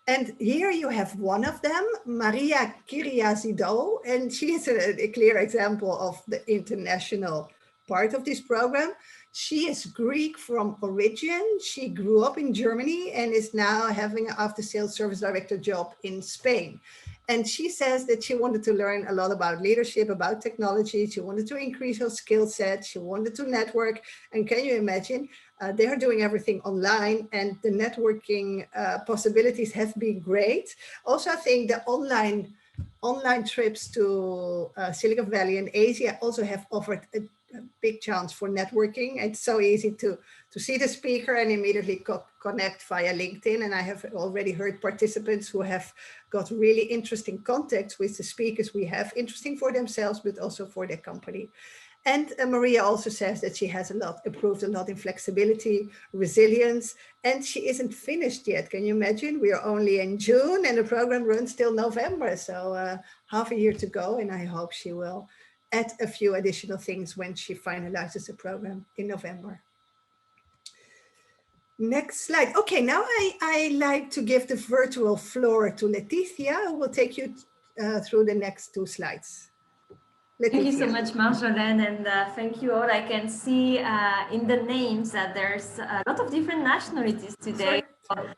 Speaker 3: And here you have one of them, Maria Kyriazidou, and she is a clear example of the international part of this program. She is Greek from origin. She grew up in Germany and is now having an after-sales service director job in Spain. And she says that she wanted to learn a lot about leadership, about technology. She wanted to increase her skill set. She wanted to network. And can you imagine? They are doing everything online, and the networking possibilities have been great. Also, I think the online trips to Silicon Valley and Asia also have offered a big chance for networking. It's so easy to see the speaker and immediately connect via LinkedIn. And I have already heard participants who have got really interesting contacts with the speakers we have, interesting for themselves, but also for their company. And Maria also says that she has improved a lot in flexibility, resilience, and she isn't finished yet. Can you imagine? We are only in June and the program runs till November. So half a year to go. And I hope she will add a few additional things when she finalizes the program in November. Next slide. Okay, now I like to give the virtual floor to Leticia, who will take you through the next 2 slides.
Speaker 4: Leticia. Thank you so much, Marjolaine, and thank you all. I can see in the names that there's a lot of different nationalities today. So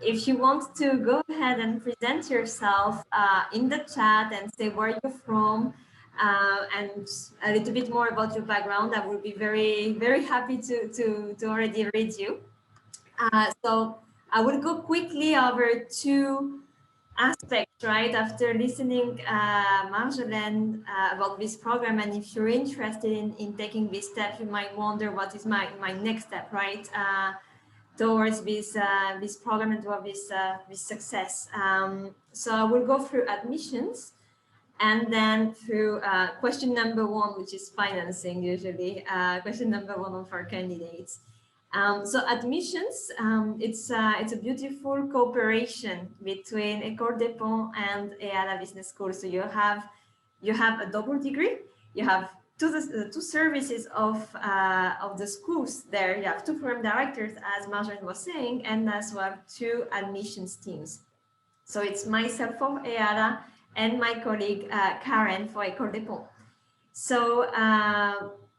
Speaker 4: if you want to go ahead and present yourself in the chat and say where you're from and a little bit more about your background, I would be very, very happy to already read you. So I will go quickly over 2 aspects, right, after listening Marjolaine about this program. And if you're interested in taking this step, you might wonder what is my next step, right, towards this program and towards this success. So I will go through admissions and then through question number 1, which is financing, usually question number 1 of our candidates. So admissions, it's a beautiful cooperation between Ecole des Ponts and EADA Business School. So you have a double degree. You have two services of the schools there. You have 2 program directors, as Marjolaine was saying, and as well 2 admissions teams. So it's myself for EADA and my colleague Karen for Ecole des Ponts. So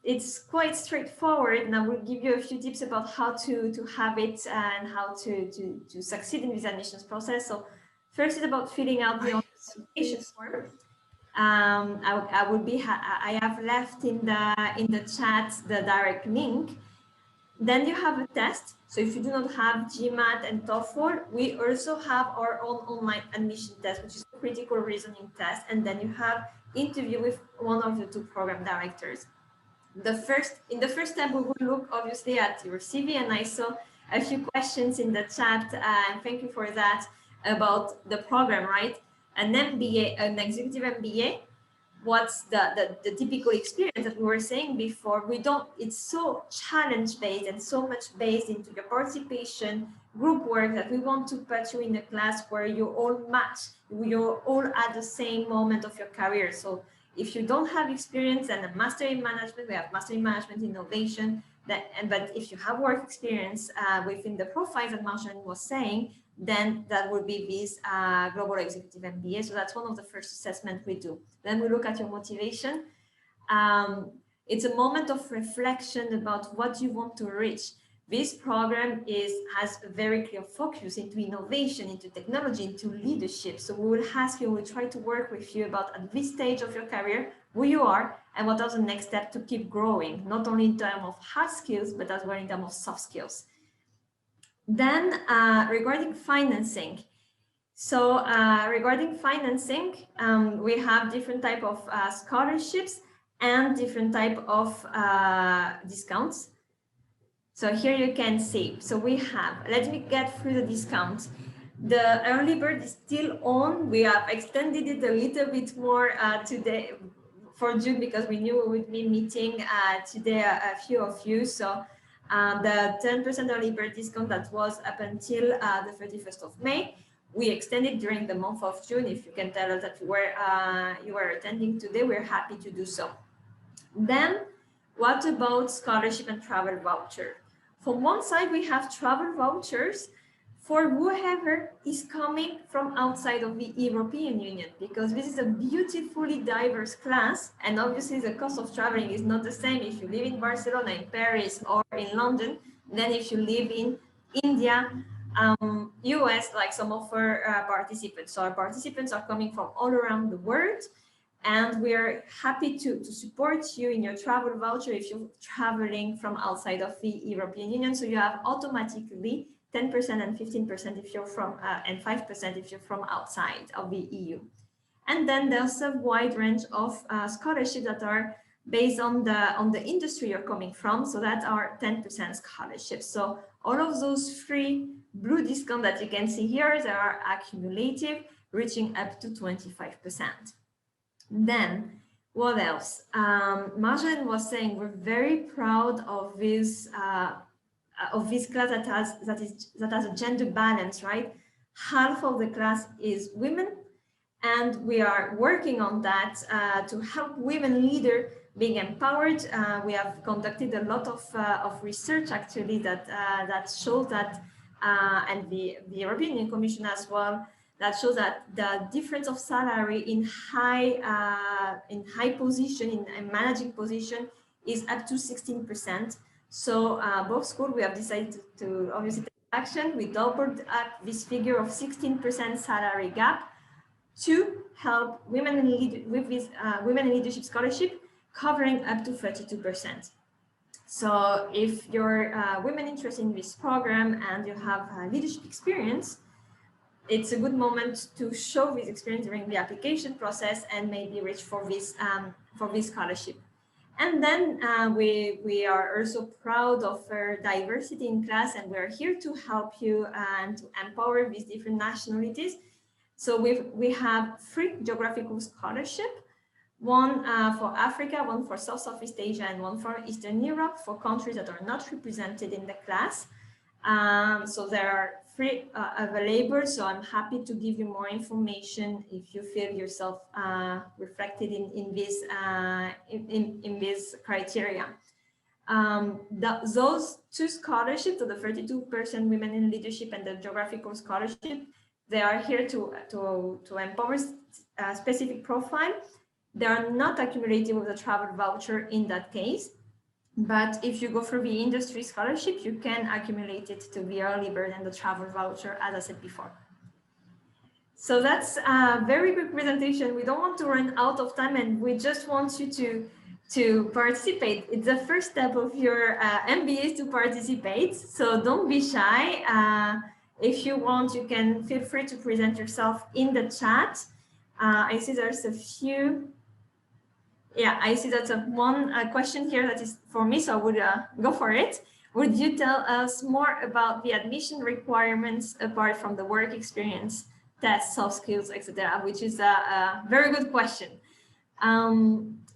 Speaker 4: it's quite straightforward, and I will give you a few tips about how to have it and how to succeed in this admissions process. So first is about filling out the application form. I have left in the chat the direct link. Then you have a test. So if you do not have GMAT and TOEFL, we also have our own online admission test, which is a critical reasoning test. And then you have interview with one of the 2 program directors. In the first step, we will look obviously at your CV, and I saw a few questions in the chat, and thank you for that, about the program, right? An MBA, an executive MBA, what's the typical experience that we were saying before? It's so challenge-based and so much based into your participation, group work, that we want to put you in a class where you all match, you're all at the same moment of your career. So if you don't have experience and a master in management, we have master in management innovation, but if you have work experience within the profiles that Marjolaine was saying, then that would be this Global Executive MBA. So that's one of the first assessments we do. Then we look at your motivation. It's a moment of reflection about what you want to reach. This program has a very clear focus into innovation, into technology, into leadership. So we will ask you, we'll try to work with you about at this stage of your career, who you are, and what are the next steps to keep growing, not only in terms of hard skills, but as well in terms of soft skills. Then regarding financing. So regarding financing, we have different type of scholarships and different type of discounts. So here you can see, so we have, let me get through the discounts. The early bird is still on. We have extended it a little bit more today for June because we knew we would be meeting today a few of you. So the 10% early bird discount that was up until the 31st of May, we extended during the month of June. If you can tell us that you were attending today, we're happy to do so. Then what about scholarship and travel voucher? From one side, we have travel vouchers for whoever is coming from outside of the European Union, because this is a beautifully diverse class, and obviously the cost of traveling is not the same if you live in Barcelona, in Paris, or in London, than if you live in India, US, like some of our participants. So our participants are coming from all around the world, and we are happy to support you in your travel voucher if you're traveling from outside of the European Union. So you have automatically 10% and 15% if you're from, and 5% if you're from outside of the EU. And then there's a wide range of scholarships that are based on the industry you're coming from. So that are 10% scholarships. So all of those free blue discounts that you can see here, they are accumulative, reaching up to 25%. Then what else? Marjane was saying we're very proud of this class that has a gender balance, right? Half of the class is women, and we are working on that to help women leaders being empowered. We have conducted a lot of research actually that shows that, and the European Commission as well, that shows that the difference of salary in high position, in managing position, is up to 16%. So both schools, we have decided to obviously take action. We doubled up this figure of 16% salary gap to help women with this women in leadership scholarship, covering up to 32%. So if you're women interested in this program and you have leadership experience, it's a good moment to show this experience during the application process and maybe reach for this scholarship. And then we are also proud of our diversity in class, and we're here to help you and to empower these different nationalities. So we have 3 geographical scholarships, one for Africa, one for Southeast Asia, and one for Eastern Europe, for countries that are not represented in the class. So there are 3 available, so I'm happy to give you more information if you feel yourself reflected in this criteria. Those 2 scholarships, so the 32% women in leadership and the geographical scholarship, they are here to empower a specific profile. They are not accumulated with the travel voucher in that case. But if you go for the industry scholarship, you can accumulate it to the early bird and the travel voucher, as I said before. So that's a very quick presentation. We don't want to run out of time, and we just want you to participate. It's the first step of your MBA to participate. So don't be shy. If you want, you can feel free to present yourself in the chat. I see there's a few. Yeah, I see that's one question here that is for me, so I would go for it. Would you tell us more about the admission requirements apart from the work experience, tests, soft skills, etc., which is a very good question.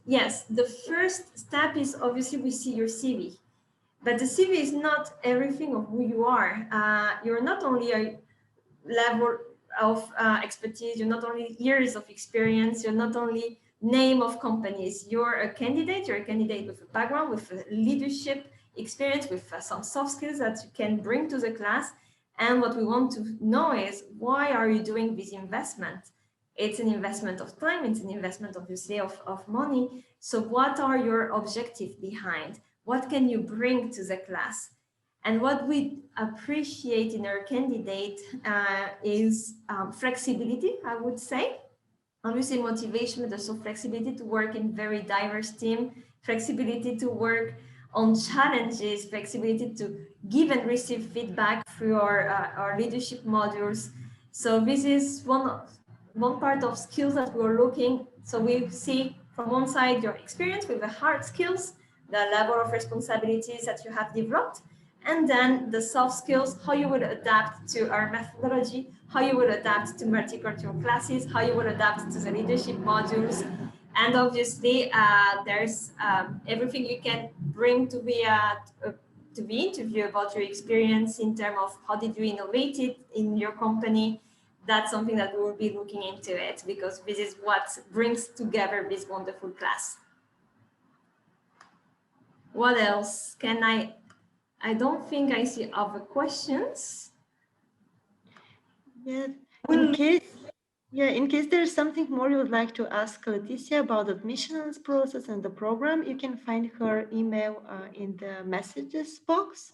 Speaker 4: Yes, the first step is obviously we see your CV, but the CV is not everything of who you are. You're not only a level of expertise, you're not only years of experience, you're not only name of companies. You're a candidate with a background, with a leadership experience, with some soft skills that you can bring to the class. And what we want to know is, why are you doing this investment? It's an investment of time, it's an investment obviously of money. So what are your objectives behind? What can you bring to the class? And what we appreciate in our candidate is flexibility, I would say. Obviously motivation, but also flexibility to work in very diverse team, flexibility to work on challenges, flexibility to give and receive feedback through our leadership modules. So this is one part of skills that we're looking. So we see from one side your experience with the hard skills, the level of responsibilities that you have developed, And then the soft skills, how you would adapt to our methodology, how you would adapt to multicultural classes, how you would adapt to the leadership modules. And obviously, there's everything you can bring to the interview about your experience in terms of how did you innovate it in your company. That's something that we will be looking into it, because this is what brings together this wonderful class. What else can I don't think I see other questions.
Speaker 1: Yeah, in case there's something more you would like to ask Leticia about the admissions process and the program, you can find her email in the messages box.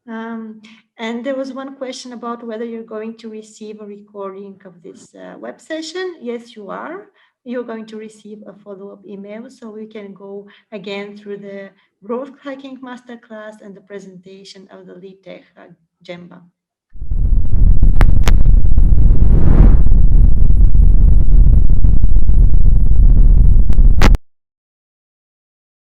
Speaker 1: And there was one question about whether you're going to receive a recording of this web session. Yes, you are. You're going to receive a follow-up email, so we can go again through the growth hacking masterclass and the presentation of the LeadTech Gemba.